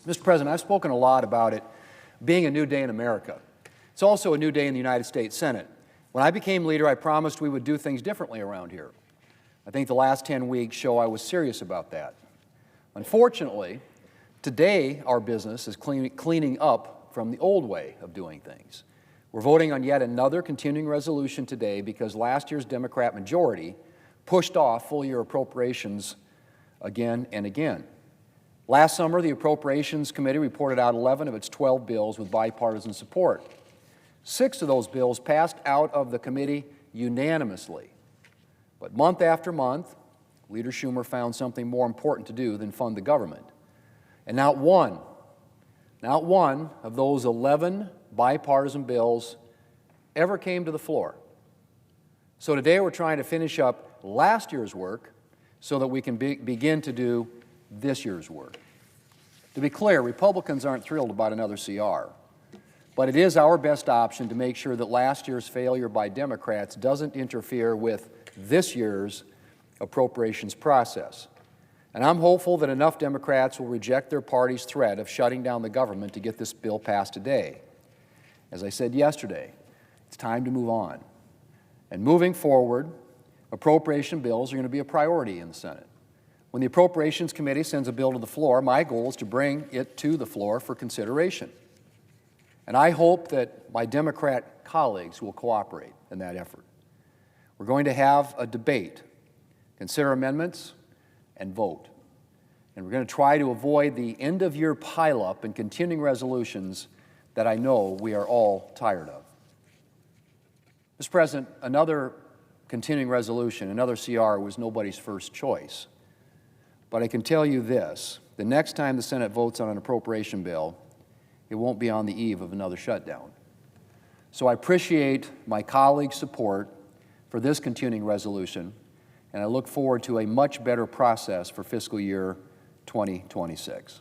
Mr. President, I've spoken a lot about it being a new day in America. It's also a new day in the United States Senate. When I became leader, I promised we would do things differently around here. I think the last 10 weeks show I was serious about that. Unfortunately, today our business is cleaning up from the old way of doing things. We're voting on yet another continuing resolution today because last year's Democrat majority pushed off full-year appropriations again and again. Last summer, the Appropriations Committee reported out 11 of its 12 bills with bipartisan support. 6 of those bills passed out of the committee unanimously. But month after month, Leader Schumer found something more important to do than fund the government. And not one of those 11 bipartisan bills ever came to the floor. So today we're trying to finish up last year's work so that we can begin to do this year's work. To be clear, Republicans aren't thrilled about another CR, but it is our best option to make sure that last year's failure by Democrats doesn't interfere with this year's appropriations process. And I'm hopeful that enough Democrats will reject their party's threat of shutting down the government to get this bill passed today. As I said yesterday, it's time to move on. And moving forward, appropriation bills are going to be a priority in the Senate. When the Appropriations Committee sends a bill to the floor, my goal is to bring it to the floor for consideration. And I hope that my Democrat colleagues will cooperate in that effort. We're going to have a debate, consider amendments, and vote. And we're going to try to avoid the end-of-year pileup and continuing resolutions that I know we are all tired of. Mr. President, another continuing resolution, another CR, was nobody's first choice. But I can tell you this, the next time the Senate votes on an appropriation bill, it won't be on the eve of another shutdown. So I appreciate my colleagues' support for this continuing resolution, and I look forward to a much better process for fiscal year 2026.